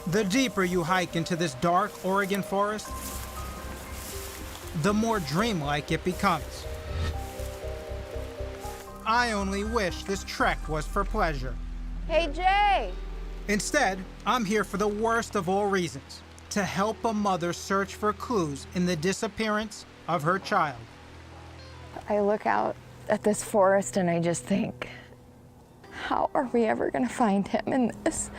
The deeper you hike into this dark Oregon forest, the more dreamlike it becomes. I only wish this trek was for pleasure. Hey, Jay! Instead, I'm here for the worst of all reasons, to help a mother search for clues in the disappearance of her child. I look out at this forest and I just think, how are we ever gonna find him in this?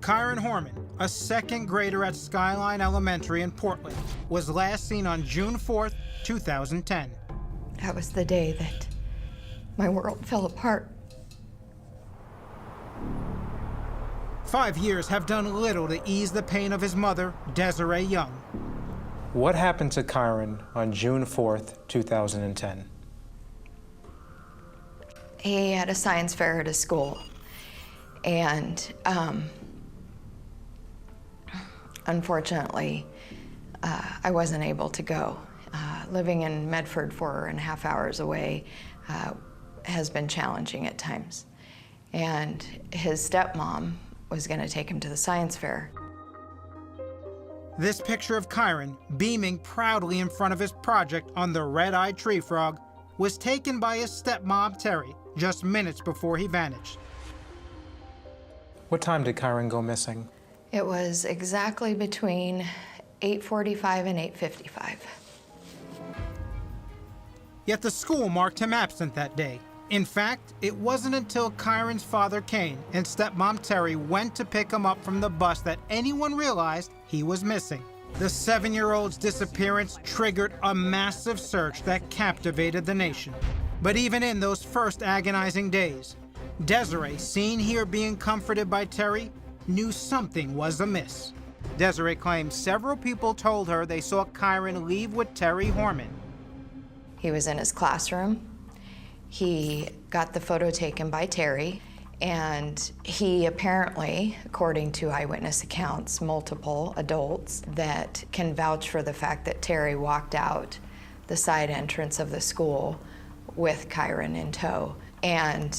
Kyron Horman, a second grader at Skyline Elementary in Portland, was last seen on June 4th, 2010. That was the day that my world fell apart. 5 years have done little to ease the pain of his mother, Desiree Young. What happened to Kyron on June 4th, 2010? He had a science fair at his school, and unfortunately, I wasn't able to go. Living in Medford 4.5 hours away has been challenging at times. And his stepmom was gonna take him to the science fair. This picture of Kyron beaming proudly in front of his project on the red-eyed tree frog was taken by his stepmom, Terri, just minutes before he vanished. What time did Kyron go missing? It was exactly between 8:45 and 8:55. Yet the school marked him absent that day. In fact, it wasn't until Kyron's father, Kaine, and stepmom, Terri, went to pick him up from the bus that anyone realized he was missing. The 7-year-old's disappearance triggered a massive search that captivated the nation. But even in those first agonizing days, Desiree, seen here being comforted by Terri, knew something was amiss. Desiree claims several people told her they saw Kyron leave with Terri Horman. He was in his classroom. He got the photo taken by Terri, and he apparently, according to eyewitness accounts, multiple adults that can vouch for the fact that Terri walked out the side entrance of the school with Kyron in tow. And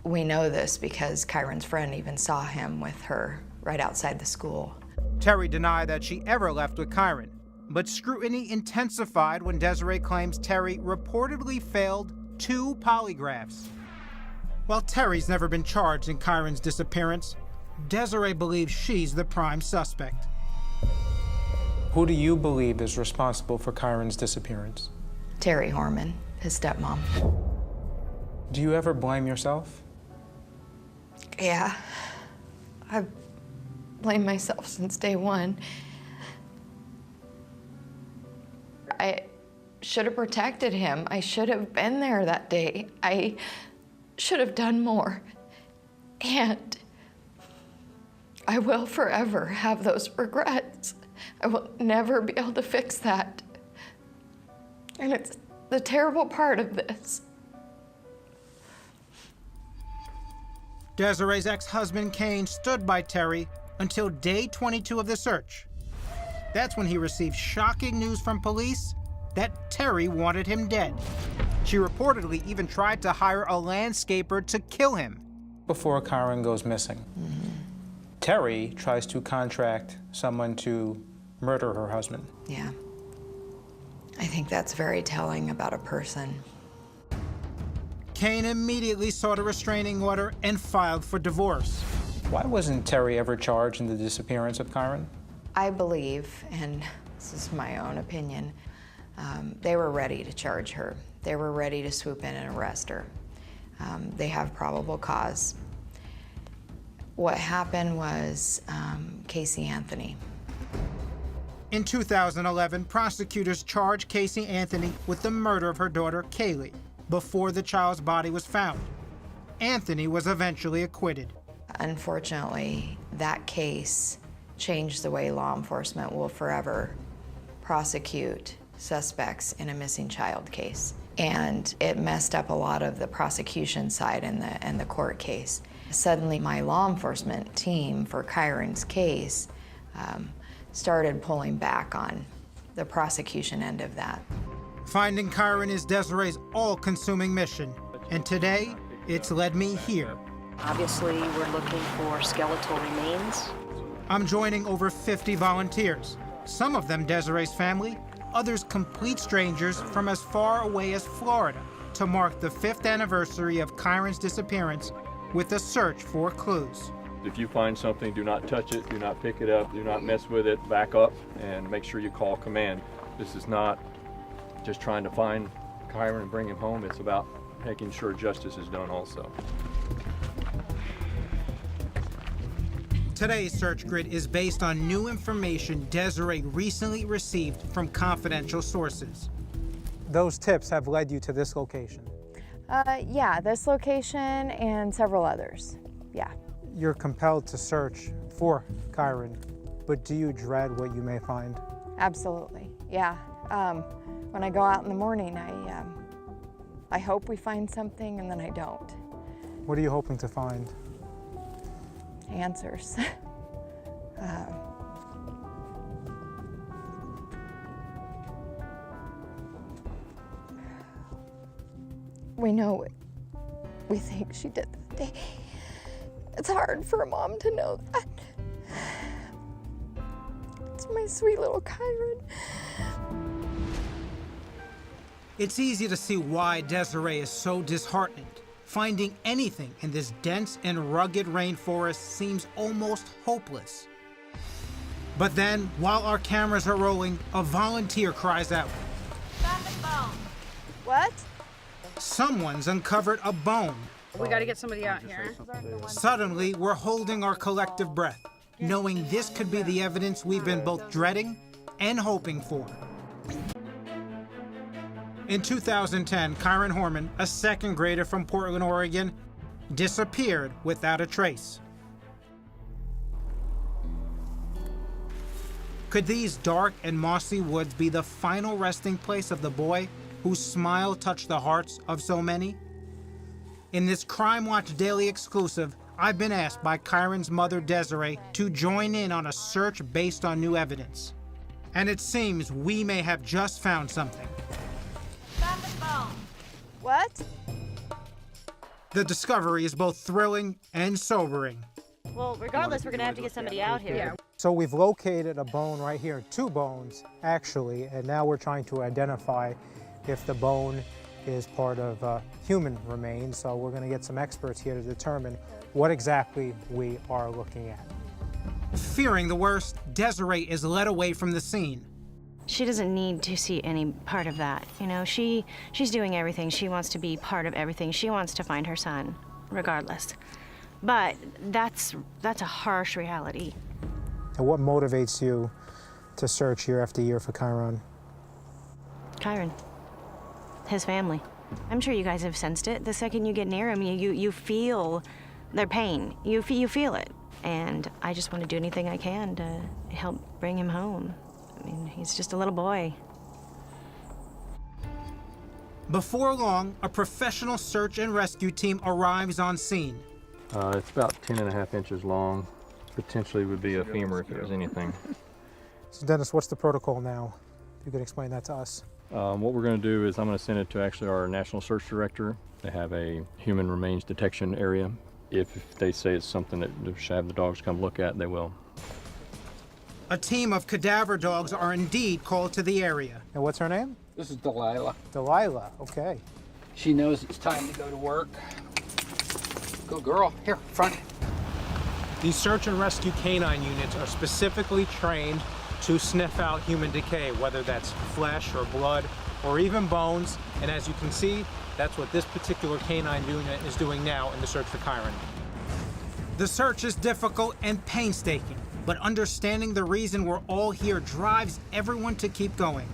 we know this because Kyron's friend even saw him with her right outside the school. Terri denied that she ever left with Kyron, but scrutiny intensified when Desiree claims Terri reportedly failed 2 polygraphs. While Terri's never been charged in Kyron's disappearance, Desiree believes she's the prime suspect. Who do you believe is responsible for Kyron's disappearance? Terri Horman, his stepmom. Do you ever blame yourself? Yeah, I've blamed myself since day one. I should have protected him. I should have been there that day. I should have done more. And I will forever have those regrets. I will never be able to fix that. And it's the terrible part of this. Desiree's ex-husband, Kaine, stood by Terri until day 22 of the search. That's when he received shocking news from police that Terri wanted him dead. She reportedly even tried to hire a landscaper to kill him. Before Kyron goes missing, Terri tries to contract someone to murder her husband. Yeah. I think that's very telling about a person. Kaine immediately sought a restraining order and filed for divorce. Why wasn't Terri ever charged in the disappearance of Kyron? I believe, and this is my own opinion, they were ready to charge her. They were ready to swoop in and arrest her. They have probable cause. What happened was Casey Anthony. In 2011, prosecutors charged Casey Anthony with the murder of her daughter, Kaylee, before the child's body was found. Anthony was eventually acquitted. Unfortunately, that case changed the way law enforcement will forever prosecute suspects in a missing child case. And it messed up a lot of the prosecution side in the court case. Suddenly, my law enforcement team for Kyron's case started pulling back on the prosecution end of that. Finding Kyron is Desiree's all-consuming mission, and today, it's led me here Obviously, we're looking for skeletal remains. I'm joining over 50 volunteers, some of them Desiree's family, others complete strangers from as far away as Florida, to mark the 5th anniversary of Kyron's disappearance with a search for clues. If you find something, do not touch it, do not pick it up, do not mess with it, back up, and make sure you call command. This is not just trying to find Kyron and bring him home, it's about making sure justice is done also. Today's search grid is based on new information Desiree recently received from confidential sources. Those tips have led you to this location. Yeah, this location and several others. Yeah. You're compelled to search for Kyron, but do you dread what you may find? Absolutely. Yeah. When I go out in the morning, I hope we find something, and then I don't. What are you hoping to find? Answers. We know what we think she did that day. It's hard for a mom to know that. It's my sweet little Kyron. It's easy to see why Desiree is so disheartened. Finding anything in this dense and rugged rainforest seems almost hopeless. But then, while our cameras are rolling, a volunteer cries out. Found a bone. What? Someone's uncovered a bone. We gotta get somebody out here. Suddenly, we're holding our collective breath, knowing this could be the evidence we've been both dreading and hoping for. In 2010, Kyron Horman, a second grader from Portland, Oregon, disappeared without a trace. Could these dark and mossy woods be the final resting place of the boy whose smile touched the hearts of so many? In this Crime Watch Daily exclusive, I've been asked by Kyron's mother, Desiree, to join in on a search based on new evidence. And it seems we may have just found something. Found a bone. What? The discovery is both thrilling and sobering. Well, regardless, we're gonna have to get somebody out here. Yeah. So we've located a bone right here, 2 bones actually, and now we're trying to identify if the bone is part of human remains. So we're going to get some experts here to determine what exactly we are looking at. Fearing the worst, Desiree is led away from the scene. She doesn't need to see any part of that. You know, she's doing everything. She wants to be part of everything. She wants to find her son, regardless. But that's a harsh reality. And what motivates you to search year after year for Kyron? Kyron, his family. I'm sure you guys have sensed it. The second you get near him, you feel their pain. You feel it. And I just want to do anything I can to help bring him home. I mean, he's just a little boy. Before long, a professional search and rescue team arrives on scene. It's about 10.5 inches long. Potentially would be a femur if it was anything. So Dennis, what's the protocol now? If you could explain that to us. What we're going to do is I'm going to send it to actually our National Search Director. They have a human remains detection area. If they say it's something that should have the dogs come look at, they will. A team of cadaver dogs are indeed called to the area. And what's her name? This is Delilah. Delilah, okay. She knows it's time to go to work. Go girl, here, front. These search and rescue canine units are specifically trained to sniff out human decay, whether that's flesh or blood or even bones. And as you can see, that's what this particular canine unit is doing now in the search for Kyron. The search is difficult and painstaking, but understanding the reason we're all here drives everyone to keep going.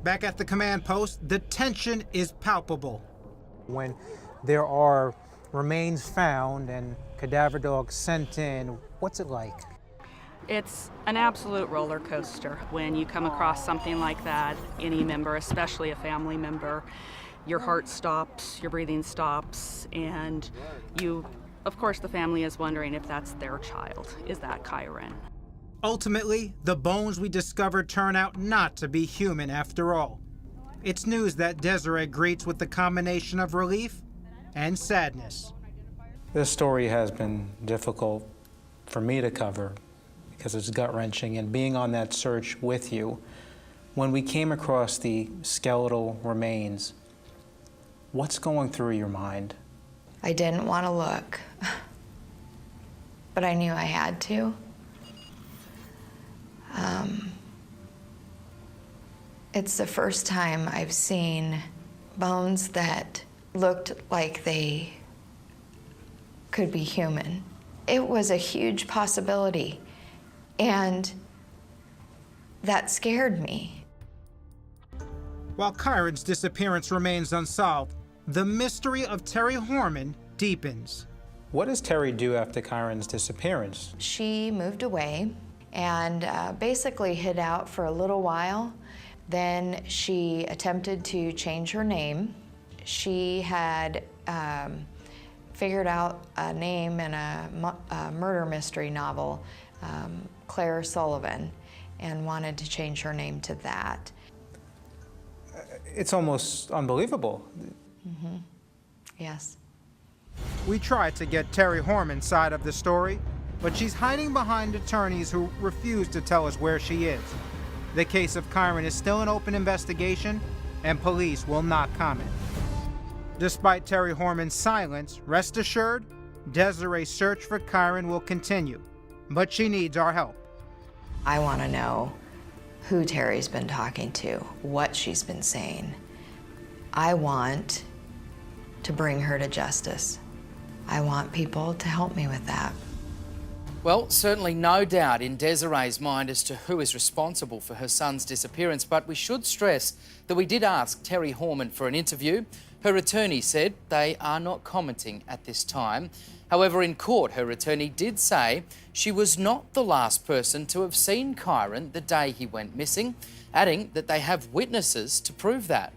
Back at the command post, the tension is palpable. When there are remains found and cadaver dogs sent in, what's it like? It's an absolute roller coaster when you come across something like that. Any member, especially a family member, your heart stops, your breathing stops, and of course, the family is wondering if that's their child. Is that Kyron? Ultimately, the bones we discovered turn out not to be human after all. It's news that Desiree greets with the combination of relief and sadness. This story has been difficult for me to cover because it's gut-wrenching, and being on that search with you, when we came across the skeletal remains, what's going through your mind? I didn't want to look, but I knew I had to. It's the first time I've seen bones that looked like they could be human. It was a huge possibility, and that scared me. While Kyron's disappearance remains unsolved, the mystery of Terri Horman deepens. What does Terri do after Kyron's disappearance? She moved away and basically hid out for a little while. Then she attempted to change her name. She had figured out a name in a murder mystery novel, Claire Sullivan, and wanted to change her name to that. It's almost unbelievable. Mm-hmm. Yes. We tried to get Terri Horman's side of the story, but she's hiding behind attorneys who refuse to tell us where she is. The case of Kyron is still an open investigation, and police will not comment. Despite Terri Horman's silence, rest assured, Desiree's search for Kyron will continue, but she needs our help. I want to know who Terri's been talking to, what she's been saying. I want to bring her to justice. I want people to help me with that. Well, certainly no doubt in Desiree's mind as to who is responsible for her son's disappearance, but we should stress that we did ask Terri Horman for an interview. Her attorney said they are not commenting at this time. However, in court, her attorney did say she was not the last person to have seen Kyron the day he went missing, adding that they have witnesses to prove that.